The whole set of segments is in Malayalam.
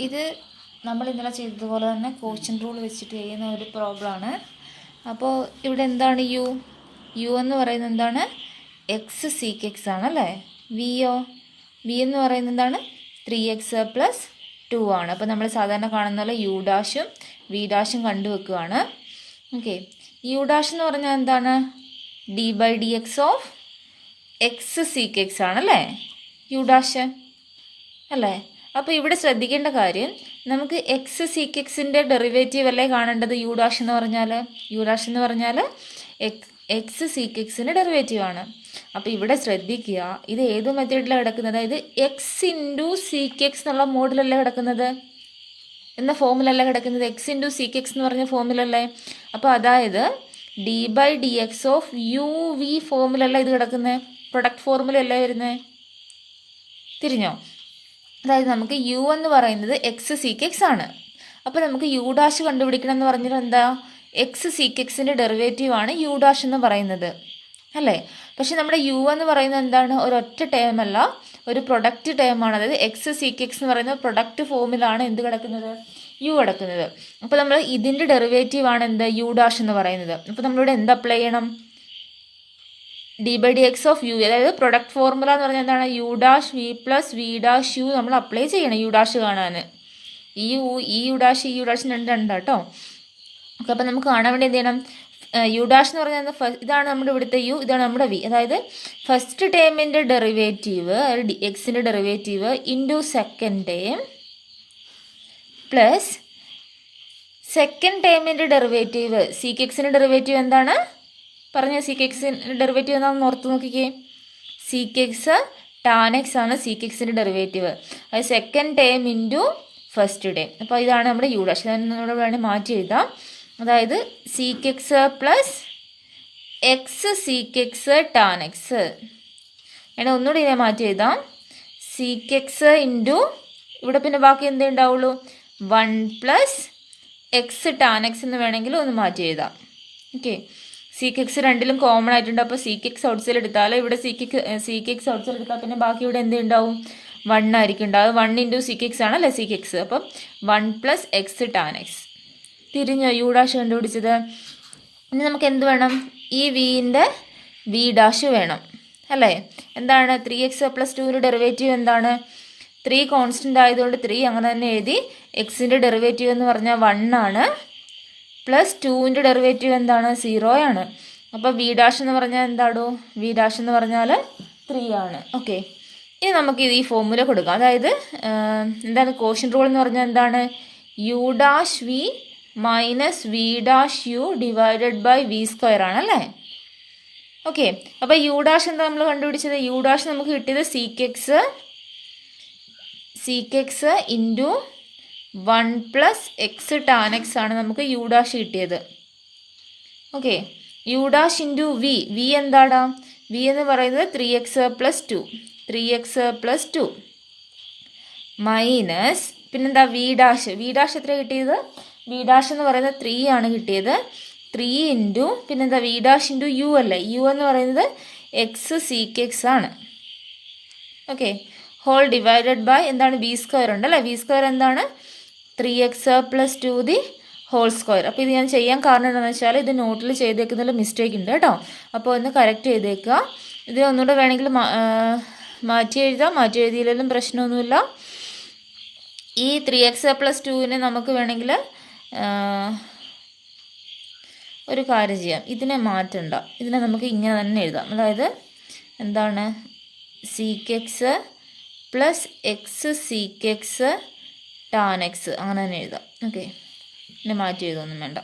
ഇത് നമ്മൾ ഇന്നലെ ചെയ്തതുപോലെ തന്നെ കോഷ്യൻ്റ് റൂൾ വെച്ചിട്ട് ചെയ്യുന്ന ഒരു പ്രോബ്ലമാണ്. അപ്പോൾ ഇവിടെ എന്താണ് യു എന്ന് പറയുന്നത് എന്താണ്? എക്സ് സീക്ക് എക്സ് ആണല്ലേ. വി എന്ന് പറയുന്നത് എന്താണ്? 3x+2 ആണ്. അപ്പോൾ നമ്മൾ സാധാരണ കാണുന്ന പോലെ യു ഡാഷും വി ഡാഷും കണ്ടുവെക്കുകയാണ്. ഓക്കെ, യു ഡാഷ് എന്ന് പറഞ്ഞാൽ എന്താണ്? d/dx of X sec X ആണല്ലേ യു ഡാഷ് അല്ലേ. അപ്പോൾ ഇവിടെ ശ്രദ്ധിക്കേണ്ട കാര്യം, നമുക്ക് എക്സ് സീക്ക് എക്സിൻ്റെ ഡെറിവേറ്റീവ് അല്ലേ കാണേണ്ടത് യു ഡാഷ് എന്ന് പറഞ്ഞാൽ എക്സ് സീക്ക് എക്സിൻ്റെ ഡെറിവേറ്റീവ് ആണ്. അപ്പോൾ ഇവിടെ ശ്രദ്ധിക്കുക, ഇത് ഏത് മെത്തേഡിലാണ് കിടക്കുന്നത്? അതായത് എക്സ് ഇൻറ്റു സീക്ക് എക്സ് എന്നുള്ള മോഡിലല്ലേ കിടക്കുന്നത്, എന്ന ഫോമിലല്ലേ കിടക്കുന്നത്. എക്സ് ഇൻറ്റു സീക്ക് എക്സ് എന്ന് പറഞ്ഞ ഫോമിലല്ലേ. അപ്പോൾ അതായത് d/dx ഓഫ് യു വി ഫോമിലല്ല ഇത് കിടക്കുന്നത്, പ്രൊഡക്റ്റ് ഫോർമുലയല്ലേ വരുന്നത്. തിരിഞ്ഞോ? അതായത് നമുക്ക് യു എന്ന് പറയുന്നത് എക്സ് സീക്ക് എക്സ് ആണ്. അപ്പോൾ നമുക്ക് യു ഡാഷ് കണ്ടുപിടിക്കണം എന്ന് പറഞ്ഞാൽ എന്താ? എക്സ് സീക്ക് എക്സിൻ്റെ ഡെറിവേറ്റീവ് ആണ് യു ഡാഷ് എന്ന് പറയുന്നത് അല്ലേ. പക്ഷെ നമ്മുടെ യു എന്ന് പറയുന്നത് എന്താണ്? ഒരൊറ്റ ടേം അല്ല, ഒരു പ്രൊഡക്റ്റ് ടേമാണ്. അതായത് എക്സ് സീക്ക് എക്സ് എന്ന് പറയുന്ന പ്രൊഡക്റ്റ് ഫോമിലാണ് എന്ത് കിടക്കുന്നത്? യു കിടക്കുന്നത്. അപ്പോൾ നമ്മൾ ഇതിൻ്റെ ഡെറിവേറ്റീവ് ആണ് എന്ത്? യു ഡാഷ് എന്ന് പറയുന്നത്. അപ്പോൾ നമ്മളിവിടെ എന്ത് അപ്ലൈ ചെയ്യണം? d/dx ഓഫ് യു, അതായത് പ്രൊഡക്റ്റ് ഫോർമുല എന്ന് പറഞ്ഞാൽ എന്താണ്? U dash V plus V dash u നമ്മൾ അപ്ലൈ ചെയ്യണം യു ഡാഷ് കാണാൻ. ഈ യു ഡാഷ് രണ്ട് കേട്ടോ. ഓക്കെ, അപ്പോൾ നമുക്ക് കാണാൻ വേണ്ടി എന്ത് ചെയ്യണം? യു ഡാഷ് എന്ന് പറഞ്ഞാൽ ഇതാണ് നമ്മുടെ ഇവിടുത്തെ യു, ഇതാണ് നമ്മുടെ വി. അതായത് ഫസ്റ്റ് ടേമിൻ്റെ ഡെറിവേറ്റീവ്, അതായത് എക്സിൻ്റെ derivative into second term plus second ടേമിൻ്റെ ഡെറിവേറ്റീവ്. സീക്ക് എക്സിൻ്റെ ഡെറിവേറ്റീവ് എന്താണ് പറഞ്ഞ? സീക്ക് എക്സിൻ്റെ ഡെറിവേറ്റീവ് എന്താണെന്ന് ഓർത്ത് നോക്കിക്കേ. സീക്ക് എക്സ് ടാൻ എക്സ് ആണ് സീക്ക് എക്സിൻ്റെ ഡെറിവേറ്റീവ്. അത് second term into first term. അപ്പോൾ ഇതാണ് നമ്മുടെ യു ഡാഷ്. നമ്മുടെ വേണമെങ്കിൽ മാറ്റി എഴുതാം. അതായത് seek X plus X sec X tan X. വേണമെങ്കിൽ ഒന്നുകൂടി ഇതിനെ മാറ്റി എഴുതാം. സീക്ക് എക്സ് ഇൻറ്റു ഇവിടെ പിന്നെ ബാക്കി എന്തേ ഉണ്ടാവുള്ളൂ? 1 പ്ലസ് എക്സ് ടാൻ എക്സ് എന്ന് വേണമെങ്കിൽ ഒന്ന് മാറ്റി എഴുതാം. ഓക്കെ, സീക്ക് എക്സ് രണ്ടിലും കോമൺ ആയിട്ടുണ്ട്. അപ്പോൾ സീക്ക് എക്സ് ഔട്ട്സൈഡ് എടുത്താൽ ഇവിടെ സീക്ക് എക്സ് ഔട്ട്സൈഡ് എടുത്താൽ പിന്നെ ബാക്കി ഇവിടെ എന്ത് ഉണ്ടാവും? 1 ആയിരിക്കും ഉണ്ടാവും. 1 ഇൻറ്റു സീക്ക് എക്സ് ആണല്ലേ സീക്ക് എക്സ്. അപ്പം 1 പ്ലസ് എക്സ് ടാൻ എക്സ്. തിരിഞ്ഞോ യു ഡാഷ് കണ്ടുപിടിച്ചത്? ഇനി നമുക്ക് എന്ത് വേണം? ഈ വിൻ്റെ വി ഡാഷ് വേണം അല്ലേ. എന്താണ്? 3x+2 ഡെറിവേറ്റീവ് എന്താണ്? 3 കോൺസ്റ്റൻ്റ് ആയതുകൊണ്ട് 3 അങ്ങനെ തന്നെ എഴുതി. എക്സിൻ്റെ ഡെറിവേറ്റീവ് എന്ന് പറഞ്ഞാൽ 1 ആണ്. പ്ലസ് 2ൻ്റെ ഡെറിവേറ്റീവ് എന്താണ്? 0 ആണ്. അപ്പോൾ വി ഡാഷ് എന്ന് പറഞ്ഞാൽ എന്താടോ? വി ഡാഷ് എന്ന് പറഞ്ഞാൽ 3 ആണ്. ഓക്കെ, ഇനി നമുക്ക് ഈ ഫോർമുല കൊടുക്കാം. അതായത് എന്താണ് കോഷ്യൻ്റ് റൂൾ എന്ന് പറഞ്ഞാൽ എന്താണ്? U dash v minus v dash u divided by v square ആണല്ലേ. ഓക്കെ, അപ്പോൾ യു ഡാഷ് എന്താ നമ്മൾ കണ്ടുപിടിച്ചത്? യു ഡാഷ് നമുക്ക് കിട്ടിയത് sec X into 1 plus X tan X ആണ് നമുക്ക് യു ഡാഷ് കിട്ടിയത്. Okay, U dash into v എന്താടാ? വി എന്ന് പറയുന്നത് 3x+2 മൈനസ് പിന്നെന്താ വി ഡാഷ് എത്ര കിട്ടിയത്? വി ഡാഷ് എന്ന് പറയുന്നത് 3 ആണ് കിട്ടിയത്. 3 ഇൻറ്റു പിന്നെന്താ വി ഡാഷ് ഇൻറ്റു യു അല്ലേ. യു എന്ന് പറയുന്നത് എക്സ് സീക്ക് എക്സ് ആണ്. ഓക്കെ, ഹോൾ ഡിവൈഡഡ് ബൈ എന്താണ്? വി സ്ക്വയർ ഉണ്ടല്ലേ. വി സ്ക്വയർ എന്താണ്? 3x+2 the whole square. അപ്പോൾ ഇത് ഞാൻ ചെയ്യാൻ കാരണം എന്താണെന്ന് വെച്ചാൽ ഇത് നോട്ടിൽ ചെയ്തേക്കുന്നതിൽ മിസ്റ്റേക്ക് ഉണ്ട് കേട്ടോ. അപ്പോൾ ഒന്ന് കറക്റ്റ് ചെയ്തേക്കുക. ഇത് ഒന്നുകൂടെ വേണമെങ്കിൽ മാറ്റി എഴുതാം. മാറ്റി എഴുതിയില്ലെങ്കിലും പ്രശ്നമൊന്നുമില്ല. ഈ 3x+2നെ നമുക്ക് വേണമെങ്കിൽ ഒരു കാര്യം ചെയ്യാം, ഇതിനെ മാറ്റണ്ട, ഇതിനെ നമുക്ക് ഇങ്ങനെ തന്നെ എഴുതാം. അതായത് എന്താണ്? Seek X plus X sec X tan X അങ്ങനെ തന്നെ എഴുതാം. ഓക്കെ, പിന്നെ മാറ്റി എഴുതൊന്നും വേണ്ട.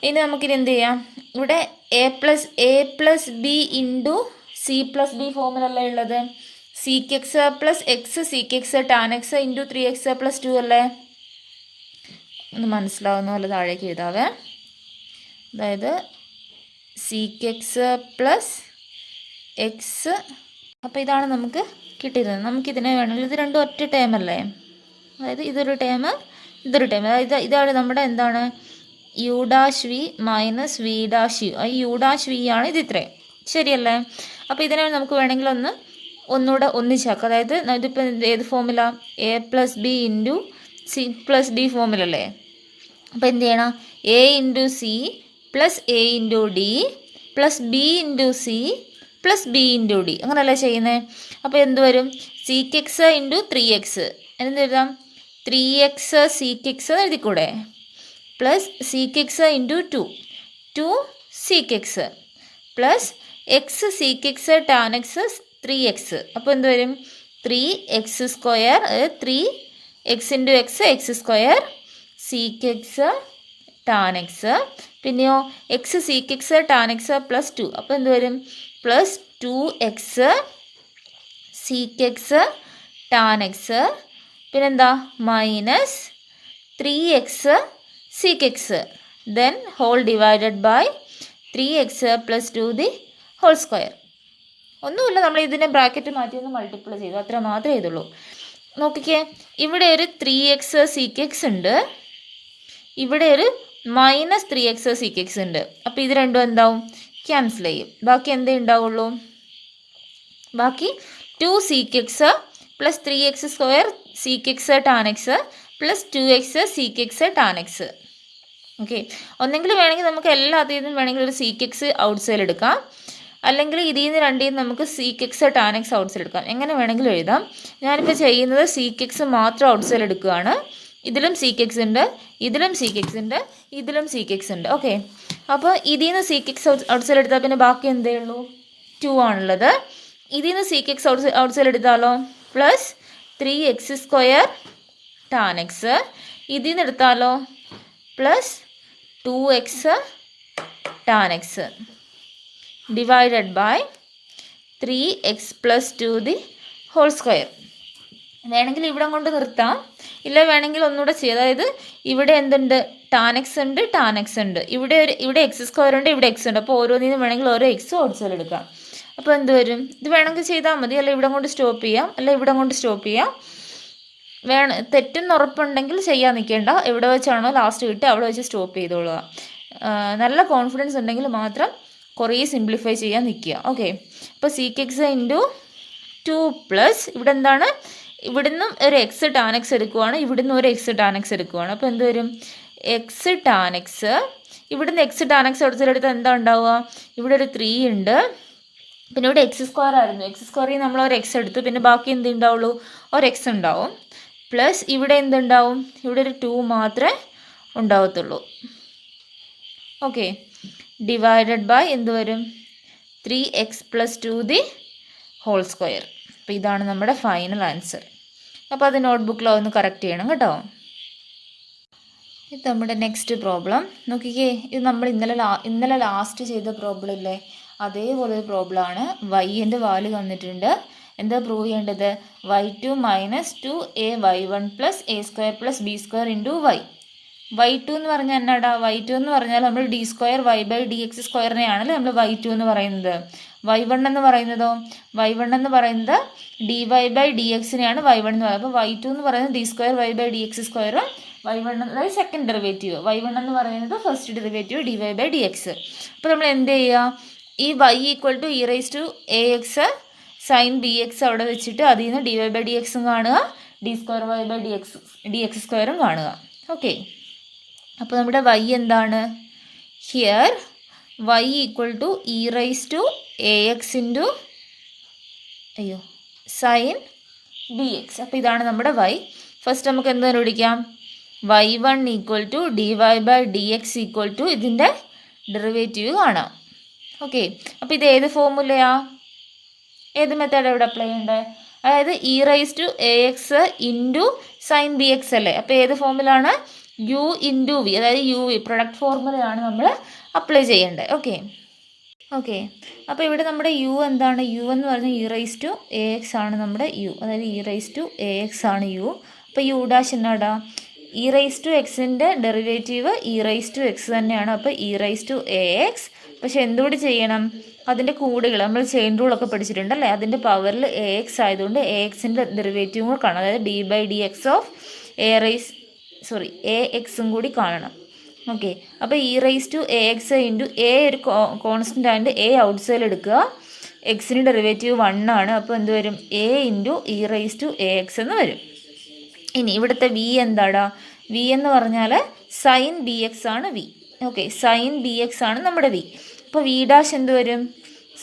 ഇനി നമുക്കിനി എന്ത് ചെയ്യാം? ഇവിടെ A plus B into C plus D ഫോമിലല്ലേ ഉള്ളത്. Sec X plus X sec X tan X into 3x+2 അല്ലേ. ഒന്ന് മനസ്സിലാവുന്ന പോലെ താഴേക്ക് എഴുതാവേ. അതായത് സീക്ക് എക്സ് പ്ലസ് എക്സ്. അപ്പോൾ ഇതാണ് നമുക്ക് കിട്ടിയത്. നമുക്കിതിനെ വേണമെങ്കിൽ ഇത് രണ്ടും ഒറ്റ ടേം അല്ലേ. അതായത് ഇതൊരു ടേം, അതായത് ഇതാണ് നമ്മുടെ എന്താണ്? U dash v minus v dash u. U dash v ആണ് ഇത് ഇത്രയും, ശരിയല്ലേ. അപ്പോൾ ഇതിനെ നമുക്ക് വേണമെങ്കിൽ ഒന്ന് ഒന്നുകൂടെ ഒന്നിച്ചാക്കുക. അതായത് ഇതിപ്പോൾ ഏത് ഫോമില, A plus B into C plus D ഫോമിലല്ലേ. അപ്പോൾ എന്ത് ചെയ്യണം, A into C plus A into D plus B into C plus B into D, അങ്ങനെയല്ലേ ചെയ്യുന്നത്. അപ്പോൾ എന്ത് വരും, സീക്ക് എക്സ് ഇൻറ്റു 3x, എന്ത് എഴുതാം, 3x സീക്ക് എക്സ് എഴുതിക്കൂടെ, plus sec X into 2 sec X plus X sec X tan X 3x. അപ്പോൾ എന്ത് വരും, 3x square, 3x into X square sec X tan X, പിന്നെയോ X sec X tan X plus 2. അപ്പോൾ എന്ത് വരും, plus 2x sec X tan X, പിന്നെന്താ minus 3x sec X, then whole divided by 3x plus 2 the whole square. ഒന്നുമില്ല, നമ്മൾ ഇതിനെ ബ്രാക്കറ്റ് മാറ്റി ഒന്ന് മൾട്ടിപ്ലൈ ചെയ്തു, അത്ര മാത്രമേ ചെയ്തുള്ളൂ. നോക്കിക്കേ, ഇവിടെ ഒരു 3x സീക്ക് എക്സ് ഉണ്ട്, ഇവിടെ ഒരു മൈനസ് 3x സീക്ക് എക്സ് ഉണ്ട്. അപ്പോൾ ഇത് രണ്ടും എന്താവും, ക്യാൻസൽ ചെയ്യും. ബാക്കി എന്തേ ഉണ്ടാവുള്ളൂ, ബാക്കി 2 sec X plus 3x square sec X tan X plus 2x sec X tan X. Okay, ഒന്നെങ്കിൽ വേണമെങ്കിൽ നമുക്ക് എല്ലാത്തിൽ നിന്നും വേണമെങ്കിൽ ഒരു സീക്ക് എക്സ് ഔട്ട് സൈഡ് എടുക്കാം, അല്ലെങ്കിൽ ഇതിൽ നിന്ന് രണ്ടിൽ നിന്ന് നമുക്ക് seek X tan X outside എടുക്കാം, എങ്ങനെ വേണമെങ്കിലും എഴുതാം. ഞാനിപ്പോൾ ചെയ്യുന്നത് സീക്ക് എക്സ് മാത്രം ഔട്ട് സൈഡ് എടുക്കുകയാണ്. ഇതിലും സീക്ക് എക്സ് ഉണ്ട്, ഇതിലും സീക്ക് എക്സ് ഉണ്ട്, ഇതിലും സീക്ക് എക്സ് ഉണ്ട്. ഓക്കെ, അപ്പോൾ ഇതിൽ നിന്ന് സീക്ക് എക്സ് ഔട്ട് സൈഡ് എടുത്താൽ പിന്നെ ബാക്കി എന്തേ ഉള്ളൂ, 2 ആണുള്ളത്. ഇതിൽ നിന്ന് സീക്ക് എക്സ് ഔട്ട് സൈഡ് എടുത്താലോ, plus 3x square tan x, ഇതിൽ നിന്ന് എടുത്താലോ plus 2x tan x divided by 3x plus 2 the whole square. വേണമെങ്കിൽ ഇവിടെ കൊണ്ട് നിർത്താം, ഇല്ല വേണമെങ്കിൽ ഒന്നുകൂടെ ചെയ്യാം. അതായത് ഇവിടെ എന്തുണ്ട്, ടാൻ എക്സ് ഉണ്ട്, ടാൻ എക്സ് ഉണ്ട്, ഇവിടെ എക്സ് സ്ക്വയർ ഉണ്ട്, ഇവിടെ എക്സ് ഉണ്ട്. അപ്പോൾ ഓരോന്നിനും വേണമെങ്കിൽ ഓരോ എക്സ് ഔട്ട് സൈഡ് എടുക്കാം. അപ്പോൾ എന്ത് വരും, ഇത് വേണമെങ്കിൽ ചെയ്താൽ മതി, അല്ല ഇവിടെ കൊണ്ട് സ്റ്റോപ്പ് ചെയ്യാം, അല്ല ഇവിടെ കൊണ്ട് സ്റ്റോപ്പ് ചെയ്യാം. തെറ്റെന്ന് ഉറപ്പുണ്ടെങ്കിൽ ചെയ്യാൻ നിൽക്കേണ്ട, എവിടെ വെച്ചാണോ ലാസ്റ്റ് കിട്ടുക അവിടെ വെച്ച് സ്റ്റോപ്പ് ചെയ്തോളുക. നല്ല കോൺഫിഡൻസ് ഉണ്ടെങ്കിൽ മാത്രം കുറേ സിംപ്ലിഫൈ ചെയ്യാൻ നിൽക്കുക. ഓക്കെ, അപ്പോൾ സീക്ക് എക്സ് ഇൻറ്റു 2 പ്ലസ് ഇവിടെ എന്താണ്, ഇവിടുന്നും ഒരു എക്സ് ടാൻ എക്സ് എടുക്കുവാണ്, ഇവിടുന്ന് ഒരു എക്സ് ടാൻ എക്സ് എടുക്കുവാണ്. അപ്പോൾ എന്ത് വരും, എക്സ് ടാൻ എക്സ്, ഇവിടുന്ന് എക്സ് ടാൻ എക്സ് എടുത്തിട്ട് എന്താ ഉണ്ടാവുക, ഇവിടെ ഒരു 3 ഉണ്ട്, പിന്നെ ഇവിടെ എക്സ് സ്ക്വയർ ആയിരുന്നു, എക്സ് സ്ക്വയറിൽ നമ്മൾ ഒരു എക്സ് എടുത്തു, പിന്നെ ബാക്കി എന്ത് ഉണ്ടാവുള്ളൂ, ഒരു എക്സ് ഉണ്ടാവും. പ്ലസ് ഇവിടെ എന്തുണ്ടാവും, ഇവിടെ ഒരു 2 മാത്രമേ ഉണ്ടാവത്തുള്ളൂ. ഓക്കെ, ഡിവൈഡഡ് ബൈ എന്ത് വരും, 3x plus 2 the whole square. അപ്പോൾ ഇതാണ് നമ്മുടെ ഫൈനൽ ആൻസർ. അപ്പോൾ അത് നോട്ട്ബുക്കിൽ ഒന്ന് കറക്റ്റ് ചെയ്യണം കേട്ടോ. ഇത് നമ്മുടെ നെക്സ്റ്റ് പ്രോബ്ലം നോക്കിക്കേ, ഇത് നമ്മൾ ഇന്നലെ ലാസ്റ്റ് ചെയ്ത പ്രോബ്ലം ഇല്ലേ, അതേപോലെ ഒരു പ്രോബ്ലമാണ്. വൈൻ്റെ വാല്യൂ തന്നിട്ടുണ്ട്, എന്താ പ്രൂവ് ചെയ്യേണ്ടത്, y2 minus 2ay1 plus a square plus b square into y2 എന്ന് പറഞ്ഞാൽ എന്നാടാ, y2 എന്ന് പറഞ്ഞാൽ നമ്മൾ d square y by D X സ്ക്വയറിനെയാണല്ലോ നമ്മൾ y2 എന്ന് പറയുന്നത്. y1 എന്ന് പറയുന്നതോ, y1 എന്ന് പറയുന്നത് dy ബൈ ഡി എക്സിനെയാണ് y1 എന്ന് പറയുന്നത്. അപ്പോൾ y2 എന്ന് പറയുന്നത് d square y by D x സ്ക്വയറും y1 അതായത് സെക്കൻഡ് ഡെറിവേറ്റീവ്, y1 എന്ന് പറയുന്നത് first derivative dy by D x. അപ്പോൾ നമ്മൾ എന്ത് ചെയ്യുക, ഈ y equal to e raise to A x sine B x അവിടെ വെച്ചിട്ട് അതിൽ നിന്ന് dy ബൈ ഡി എക്സും കാണുക, d square y by D x സ്ക്വയറും കാണുക. ഓക്കെ, അപ്പോൾ നമ്മുടെ y എന്താണ്, here y equal to e raise to A X into sine B x. അപ്പോൾ ഇതാണ് നമ്മുടെ y. ഫസ്റ്റ് നമുക്ക് എന്ത് കണ്ടുപിടിക്കാം, y1 equal to dy by D x equal to ഇതിൻ്റെ ഡെറിവേറ്റീവ് കാണാം. ഓക്കെ, അപ്പോൾ ഇത് ഏത് ഫോമുലയാ, ഏത് മെത്തേഡ് ഇവിടെ അപ്ലൈ ചെയ്യേണ്ടത്, അതായത് e raise to A X into sine B x അല്ലേ. അപ്പോൾ ഏത് ഫോമിലാണ്, യു ഇൻറ്റു വി, അതായത് യു വി പ്രൊഡക്റ്റ് ഫോർമുലയാണ് നമ്മൾ അപ്ലൈ ചെയ്യേണ്ടത്. ഓക്കെ, അപ്പോൾ ഇവിടെ നമ്മുടെ യു എന്താണ്, യു എന്ന് പറഞ്ഞാൽ e raise to A x ആണ് നമ്മുടെ യു, അതായത് e raise to A x ആണ് യു. അപ്പോൾ യു ഡാഷ് എന്നാടാ, ഇ റൈസ് ടു എക്സിൻ്റെ derivative e raise to x തന്നെയാണ്. അപ്പോൾ e raise to A x, പക്ഷെ എന്തുകൂടി ചെയ്യണം, അതിൻ്റെ കൂടുകൾ നമ്മൾ ചെയിൻ റൂളൊക്കെ പഠിച്ചിട്ടുണ്ടല്ലേ, അതിൻ്റെ പവറിൽ എ എക്സ് ആയതുകൊണ്ട് എ എക്സിൻ്റെ ഡെറിവേറ്റീവും കൂടെ കാണണം, അതായത് d by D x of a എക്സും കൂടി കാണണം. ഓക്കെ, അപ്പോൾ e raise to A X into a ഒരു കോൺസ്റ്റൻ്റ് ആയതുകൊണ്ട് എ ഔട്ട് സൈഡിൽ എടുക്കുക, എക്സിന് ഡെറിവേറ്റീവ് 1 ആണ്. അപ്പോൾ എന്ത് വരും? A into E raise to A x എന്ന് വരും. ഇനി ഇവിടുത്തെ വി എന്താടാ? വി എന്ന് പറഞ്ഞാൽ സൈൻ ബി എക്സ് ആണ് v. Okay, sine B X ആണ് നമ്മുടെ വി. അപ്പോൾ വി ഡാഷ് എന്ത് വരും?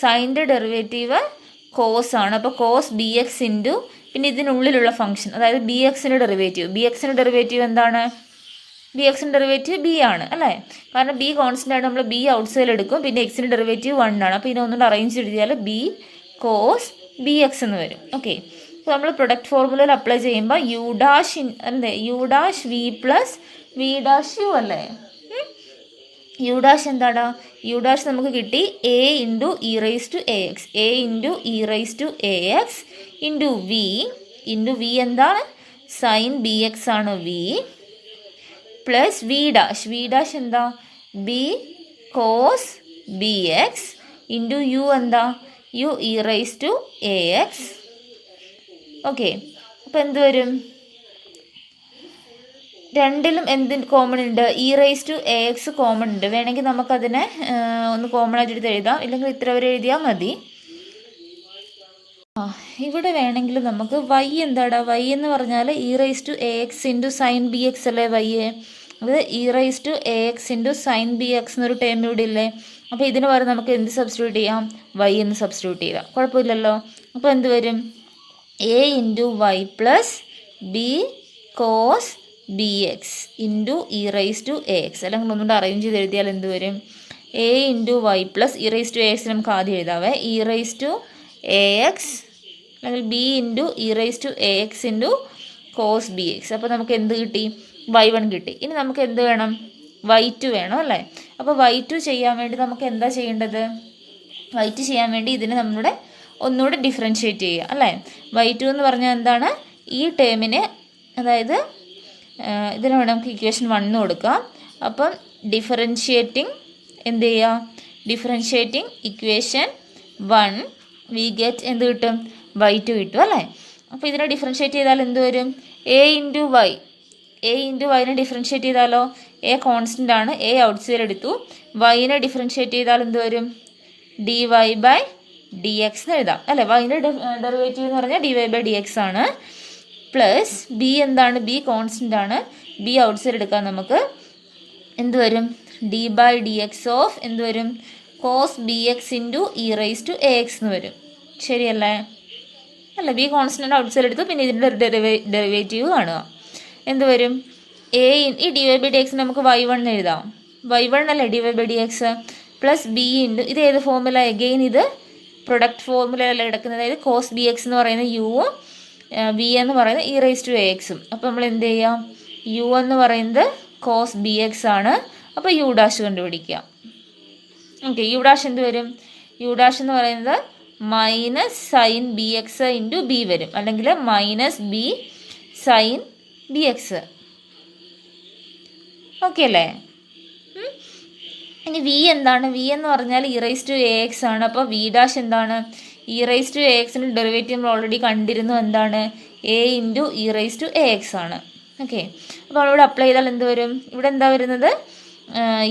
സൈൻ്റെ ഡെറിവേറ്റീവ് കോസ് ആണ്. അപ്പോൾ കോസ് ബി എക്സ് ഇൻറ്റു പിന്നെ ഇതിനുള്ളിലുള്ള ഫംഗ്ഷൻ, അതായത് ബി എക്സിൻ്റെ ഡെറിവേറ്റീവ്. ബി എക്സിൻ്റെ ഡെറിവേറ്റീവ് എന്താണ്? ബി എക്സിൻ്റെ ഡെറിവേറ്റീവ് ബി ആണ് അല്ലേ? കാരണം ബി കോൺസ്റ്റൻ്റ് ആണ്, നമ്മൾ ബി ഔട്ട് സൈഡിൽ എടുക്കും. പിന്നെ എക്സിൻ്റെ ഡെറിവേറ്റീവ് 1 ആണ്. അപ്പോൾ ഇതിനെ ഒന്നുകൂടെ അറേഞ്ച് എഴുതിയാൽ ബി കോസ് ബി എക്സ് എന്ന് വരും. ഓക്കെ, അപ്പോൾ നമ്മൾ പ്രൊഡക്റ്റ് ഫോർമുലയിൽ അപ്ലൈ ചെയ്യുമ്പോൾ യു ഡാഷ് അല്ലേ, U dash V plus V dash U അല്ലേ? യു ഡാഷ് എന്താടാ? യു ഡാഷ് നമുക്ക് കിട്ടി A into E raise to A X. A into E raise to A X into V എന്താണ്? സൈൻ ബി എക്സ് ആണ് വി, പ്ലസ് വി ഡാഷ് എന്താ? B cos B X into U എന്താ? U E raise to A X. Okay, അപ്പോൾ എന്ത് വരും? രണ്ടിലും എന്ത് കോമൺ ഉണ്ട്? E raise to A x common ഉണ്ട്. വേണമെങ്കിൽ നമുക്കതിനെ ഒന്ന് കോമൺ ആയിട്ട് എടുത്ത് എഴുതാം, ഇല്ലെങ്കിൽ ഇത്ര വരെ എഴുതിയാൽ മതി. ഇവിടെ വേണമെങ്കിൽ നമുക്ക് വൈ എന്താടാ? വൈ എന്ന് പറഞ്ഞാൽ e raise to A X into sine B x അല്ലേ വൈ? അത് e raise to A X into sine B x എന്നൊരു ടേം ഇവിടെ ഇല്ലേ? അപ്പോൾ ഇതിന് പകരം നമുക്ക് എന്ത് സബ്സ്റ്റിറ്റ്യൂട്ട് ചെയ്യാം? വൈ എന്ന് സബ്സ്റ്റിറ്റ്യൂട്ട് ചെയ്യാം, കുഴപ്പമില്ലല്ലോ. അപ്പോൾ എന്ത് വരും? A into y plus b cos B X into E raise to A x. അല്ലെങ്കിൽ ഒന്നുകൂടെ അറേഞ്ച് ചെയ്ത് എഴുതിയാൽ എന്ത് വരും? A into y plus e raise to A x നമുക്ക് ആദ്യം എഴുതാവേ. E raise to A x അല്ലെങ്കിൽ b into E raise to A X into cos B x. അപ്പോൾ നമുക്ക് എന്ത് കിട്ടി? y1 കിട്ടി. ഇനി നമുക്ക് എന്ത് വേണം? y2 വേണം അല്ലേ? അപ്പോൾ y2 ചെയ്യാൻ വേണ്ടി നമുക്ക് എന്താ ചെയ്യേണ്ടത്? y2 ചെയ്യാൻ വേണ്ടി ഇതിനെ നമ്മുടെ ഒന്നുകൂടെ ഡിഫറൻഷ്യേറ്റ് ചെയ്യുക അല്ലേ? y2 എന്ന് പറഞ്ഞാൽ എന്താണ്? ഈ ടേമിനെ, അതായത് ഇതിന് വേണം നമുക്ക് ഇക്വേഷൻ 1 കൊടുക്കാം. അപ്പം ഡിഫറൻഷ്യേറ്റിംഗ് എന്ത് ചെയ്യുക? ഡിഫറൻഷ്യേറ്റിംഗ് ഇക്വേഷൻ 1 വി ഗെറ്റ് എന്ത് കിട്ടും? y2 കിട്ടും അല്ലേ? അപ്പോൾ ഇതിനെ ഡിഫറൻഷ്യേറ്റ് ചെയ്താൽ എന്ത് വരും? എ ഇൻറ്റു വൈനെ ഡിഫറൻഷ്യേറ്റ് ചെയ്താലോ? എ കോൺസ്റ്റൻ്റ് ആണ്, എ ഔട്ട് സൈഡ് എടുത്തു. വൈനെ ഡിഫറൻഷ്യേറ്റ് ചെയ്താൽ എന്ത് വരും? D y by D x എന്ന് എഴുതാം അല്ലേ? വൈൻ്റെ ഡെറിവേറ്റീവ് എന്ന് പറഞ്ഞാൽ d y by D x ആണ്. പ്ലസ് ബി എന്താണ്? ബി കോൺസ്റ്റൻ്റ് ആണ്, ബി ഔട്ട് സൈഡ് എടുക്കാം. നമുക്ക് എന്ത് വരും? D by D x of എന്ത് വരും? Cos B X into E raise to A x എന്ന് വരും. ശരിയല്ലേ? അല്ല, ബി കോൺസ്റ്റൻ്റ് ഔട്ട് സൈഡ് എടുത്തു. പിന്നെ ഇതിൻ്റെ ഡെറിവേറ്റീവ് കാണുക. എന്ത് വരും? ഈ d y by D x നമുക്ക് y1 എഴുതാം. y1 അല്ലേ d y by D x plus B into ഇത് ഏത് ഫോർമുല? എഗെയിൻ ഇത് പ്രൊഡക്റ്റ് ഫോർമുലയല്ലേ കിടക്കുന്നത്. അതായത് കോസ് ബി എക്സ് എന്ന് പറയുന്ന യുവും വി എന്ന് പറയുന്നത് ഇ റൈസ് ടു എ എക്സും. അപ്പോൾ നമ്മൾ എന്ത് ചെയ്യാം? യു എന്ന് പറയുന്നത് കോസ് ബി എക്സ് ആണ്. അപ്പോൾ യു ഡാഷ് കണ്ടുപിടിക്കുക. ഓക്കെ, യു ഡാഷ് എന്ത് വരും? യു ഡാഷ് എന്ന് പറയുന്നത് minus sine B X into b വരും, അല്ലെങ്കിൽ minus b sine B x. Okay അല്ലേ? ഇനി വി എന്താണ്? വി എന്ന് പറഞ്ഞാൽ e raise to A x ആണ്. അപ്പോൾ വി ഡാഷ് എന്താണ്? ഇ റൈസ് ടു എ എക്സിൻ്റെ ഡെറിവേറ്റീവ് നമ്മൾ ഓൾറെഡി കണ്ടിരുന്നു. എന്താണ്? A into E raise to A x ആണ്. ഓക്കെ, അപ്പോൾ നമ്മളിവിടെ അപ്ലൈ ചെയ്താൽ എന്ത് വരും? ഇവിടെ എന്താ വരുന്നത്?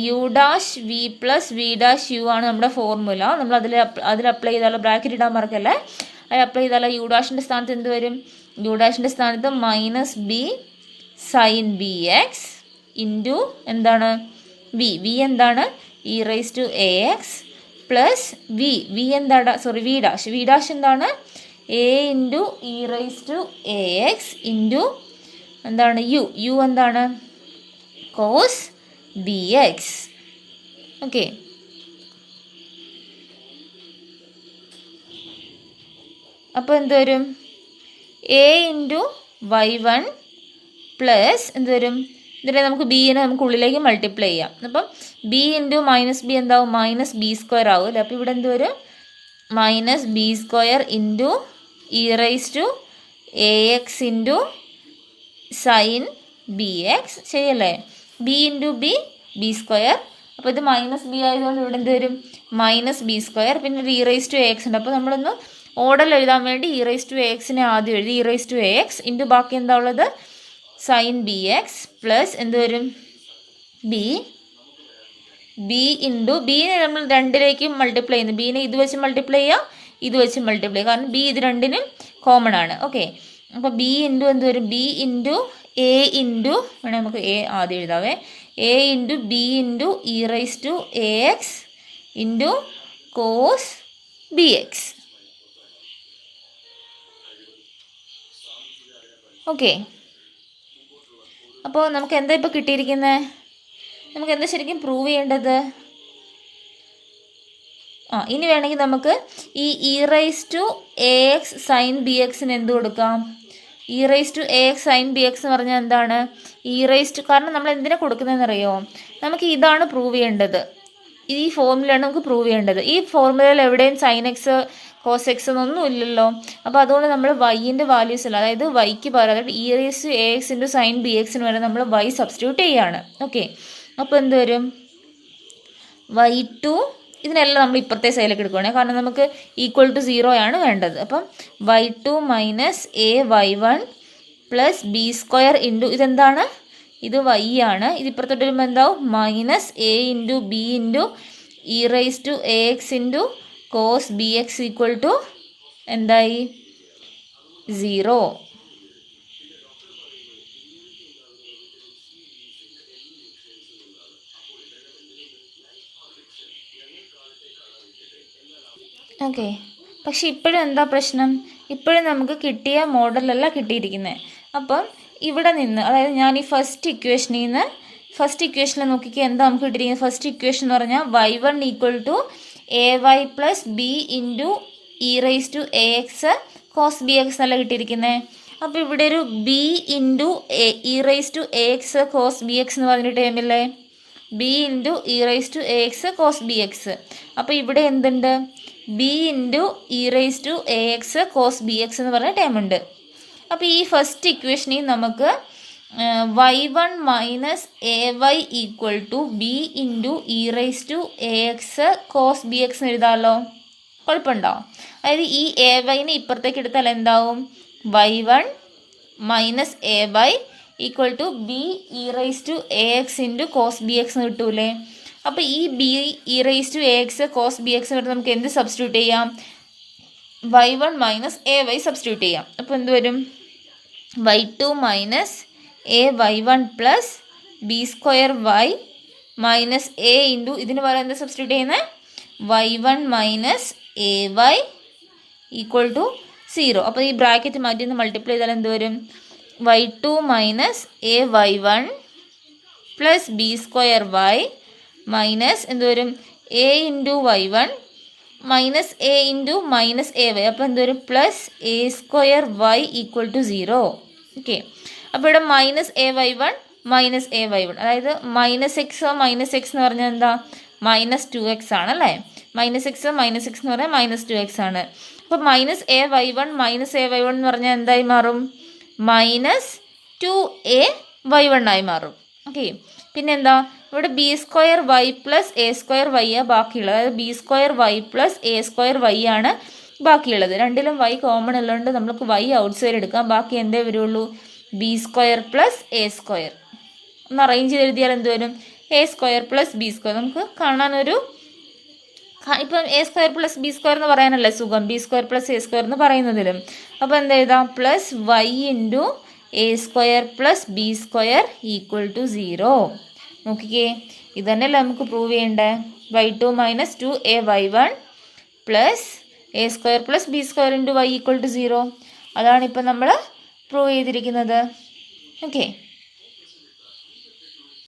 U dash V plus V dash u ആണ് നമ്മുടെ ഫോർമുല. നമ്മൾ അതിൽ അപ്ലൈ ചെയ്താലോ? ബ്രാക്കറ്റ് ഇടാൻ മറക്കല്ലേ. അതിൽ അപ്ലൈ ചെയ്താലോ യു ഡാഷിൻ്റെ സ്ഥാനത്ത് എന്ത് വരും? യു ഡാഷിൻ്റെ സ്ഥാനത്ത് minus b sine B X into എന്താണ്? വി എന്താണ്? E raise to A x plus v എന്താണ്? വി ഡാഷ് എന്താണ്? A into E raise to A X into എന്താണ്? യു എന്താണ്? Cos B x. ഓക്കെ, അപ്പോൾ എന്ത് വരും? എ ഇൻറ്റു y1 പ്ലസ് എന്ത് വരും? ഇതിനെ നമുക്ക് ബിനെ നമുക്ക് ഉള്ളിലേക്ക് മൾട്ടിപ്ലൈ ചെയ്യാം. അപ്പം ബി ഇൻറ്റു മൈനസ് ബി എന്താവും? മൈനസ് ബി സ്ക്വയർ ആവും അല്ലേ? അപ്പോൾ ഇവിടെ എന്ത് വരും? Minus b square into E raise to A X into sine B x. ശരിയല്ലേ? B into b square. അപ്പോൾ ഇത് മൈനസ് ബി ആയതുകൊണ്ട് ഇവിടെ എന്ത് വരും? Minus b square. പിന്നെ e raise to A x ഉണ്ട്. അപ്പോൾ നമ്മളൊന്ന് ഓർഡറിൽ എഴുതാൻ വേണ്ടി ഇ റൈസ് ടു എ എക്സിനെ ആദ്യം എഴുതി. E raise to A X into ബാക്കി എന്താ ഉള്ളത്? സൈൻ ബി എക്സ് പ്ലസ് എന്ത് വരും? ബി ഇൻറ്റു ബീനെ നമ്മൾ 2ലേക്ക് മൾട്ടിപ്ലൈ ചെയ്യുന്നു. ബീനെ ഇത് വെച്ച് മൾട്ടിപ്ലൈ ചെയ്യുക, ഇത് വെച്ച് മൾട്ടിപ്ലൈ, കാരണം ബി ഇത് രണ്ടിനും കോമൺ ആണ്. ഓക്കെ, അപ്പോൾ ബി ഇൻറ്റു എന്ത് വരും, ബി ഇൻറ്റു എ ഇൻറ്റു, വേണേൽ നമുക്ക് എ ആദ്യം എഴുതാവേ, a into b into E raise to A X into cos B x. Okay, അപ്പോൾ നമുക്ക് എന്താ ഇപ്പോൾ കിട്ടിയിരിക്കുന്നത്, നമുക്ക് എന്താ ശരിക്കും പ്രൂവ് ചെയ്യേണ്ടത്? ഇനി വേണമെങ്കിൽ നമുക്ക് ഈ e raise to A x sine b എക്സിന് എന്ത് കൊടുക്കാം? E raise to A x sine B x എന്ന് പറഞ്ഞാൽ എന്താണ്? ഇ റൈസ് ടു, കാരണം നമ്മൾ എന്തിനാണ് കൊടുക്കുന്നതെന്ന് അറിയോ? നമുക്ക് ഇതാണ് പ്രൂവ് ചെയ്യേണ്ടത്, ഈ ഫോർമുലയാണ് നമുക്ക് പ്രൂവ് ചെയ്യേണ്ടത്. ഈ ഫോർമുലയിൽ എവിടെയും സൈൻ എക്സ് കോസ് എക്സ് എന്നൊന്നും ഇല്ലല്ലോ. അപ്പോൾ അതുകൊണ്ട് നമ്മൾ വൈൻ്റെ വാല്യൂസ് അല്ല, അതായത് വൈക്ക് പകരം, അതായത് e raise to A X into sine b എക്സിന് വരെ നമ്മൾ വൈ സബ്സ്റ്റിറ്റ്യൂട്ട് ചെയ്യുകയാണ്. ഓക്കെ, അപ്പോൾ എന്ത് വരും? വൈ ടു, ഇതിനെല്ലാം നമ്മൾ ഇപ്പുറത്തെ സൈഡിലേക്ക് എടുക്കുകയാണെങ്കിൽ, കാരണം നമുക്ക് ഈക്വൽ ടു 0 ആണ് വേണ്ടത്. അപ്പം y two minus a y one plus b square into, ഇതെന്താണ്? ഇത് വൈ ആണ്. ഇത് ഇപ്പുറത്തോട്ട് വരുമ്പോൾ എന്താവും? Minus a into b into E raise to A X into cos B x equal to എന്തായി? 0. ഓക്കെ, പക്ഷെ ഇപ്പോഴും എന്താ പ്രശ്നം? ഇപ്പോഴും നമുക്ക് കിട്ടിയ മോഡലല്ല കിട്ടിയിരിക്കുന്നത്. അപ്പം ഇവിടെ നിന്ന്, അതായത് ഞാൻ ഈ ഫസ്റ്റ് ഇക്വേഷനിൽ നോക്കിക്കുക, എന്താ നമുക്ക് കിട്ടിയിരിക്കുന്നത്? ഫസ്റ്റ് ഇക്വേഷൻ എന്ന് പറഞ്ഞാൽ y one equal to a y plus B into E raise to A x cos B x അല്ല കിട്ടിയിരിക്കുന്നത്. അപ്പോൾ ഇവിടെ ഒരു b into E raise to A x cos B x എന്ന് പറഞ്ഞിട്ട് ടേമില്ലേ? B into E raise to A x cos B x. അപ്പോൾ ഇവിടെ എന്തുണ്ട്? B into E raise to A x cos B x എന്ന് പറഞ്ഞ ടേം ഉണ്ട്. അപ്പോൾ ഈ ഫസ്റ്റ് ഇക്വേഷനിൽ നമുക്ക് y one minus a y equal to b into E raise to A x cos B x എന്ന് എഴുതാമല്ലോ. കുഴപ്പമുണ്ടോ? അതായത് ഈ എ വൈനെ ഇപ്പുറത്തേക്ക് എടുത്താൽ എന്താവും? Y one minus a y equal to b e raise to A X into cos B x എന്ന് കിട്ടൂലേ. അപ്പോൾ ഈ b e raise to A x cos B x വരെ നമുക്ക് എന്ത് സബ്സ്റ്റിറ്റ്യൂട്ട് ചെയ്യാം? Y one minus a y substitute ചെയ്യാം. അപ്പോൾ എന്ത് വരും? Y two minus a y one plus b square y minus a into, ഇതിന് പകരം എന്താ സബ്സ്റ്റിറ്റ്യൂട്ട് ചെയ്യുന്നത്? Y one minus a y equal to 0. അപ്പോൾ ഈ ബ്രാക്കറ്റ് മാറ്റി ഒന്ന് മൾട്ടിപ്ലൈ ചെയ്താൽ എന്ത് വരും? Y two minus a y one plus b square y minus എന്ത് വരും? A into y one minus a into minus a y. അപ്പോൾ എന്ത് വരും? Plus a square y equal to 0. Okay, അപ്പോൾ ഇവിടെ minus a y one minus a y one, അതായത് മൈനസ് എക്സ് എന്ന് പറഞ്ഞാൽ എന്താ? മൈനസ് 2x ആണല്ലേ. മൈനസ് എക്സ് എന്ന് പറഞ്ഞാൽ മൈനസ് 2x ആണ്. അപ്പോൾ മൈനസ് എ വൈ വൺ എന്ന് പറഞ്ഞാൽ എന്തായി മാറും? മൈനസ് 2a വൈ വൺ ആയി മാറും. ഓക്കെ, പിന്നെന്താ? ഇവിടെ b square y plus a square y ആണ് ബാക്കിയുള്ളത്, അതായത് b square y plus a square y ആണ് ബാക്കിയുള്ളത്. രണ്ടിലും വൈ കോമൺ ഉള്ളതുകൊണ്ട് നമുക്ക് വൈ ഔട്ട് സൈഡ് എടുക്കാം. ബാക്കി എന്തേ വരുള്ളൂ? B square plus a square. ഒന്ന് അറേഞ്ച് ചെയ്ത് എഴുതിയാൽ എന്ത് വരും? A square plus b square. നമുക്ക് കാണാനൊരു, ഇപ്പം a square plus b square എന്ന് പറയാനല്ലേ സുഖം, b square plus a square എന്ന് പറയുന്നതിലും. അപ്പോൾ എന്താ എഴുതാം? Plus y into a square plus b square equal to 0. നോക്കിക്കേ, ഇത് തന്നെയല്ലേ നമുക്ക് പ്രൂവ് ചെയ്യേണ്ടേ? Y two minus 2a y one plus a square plus b square into y equal to 0. അതാണ് ഇപ്പം നമ്മൾ പ്രൂവ് ചെയ്തിരിക്കുന്നത്. ഓക്കെ.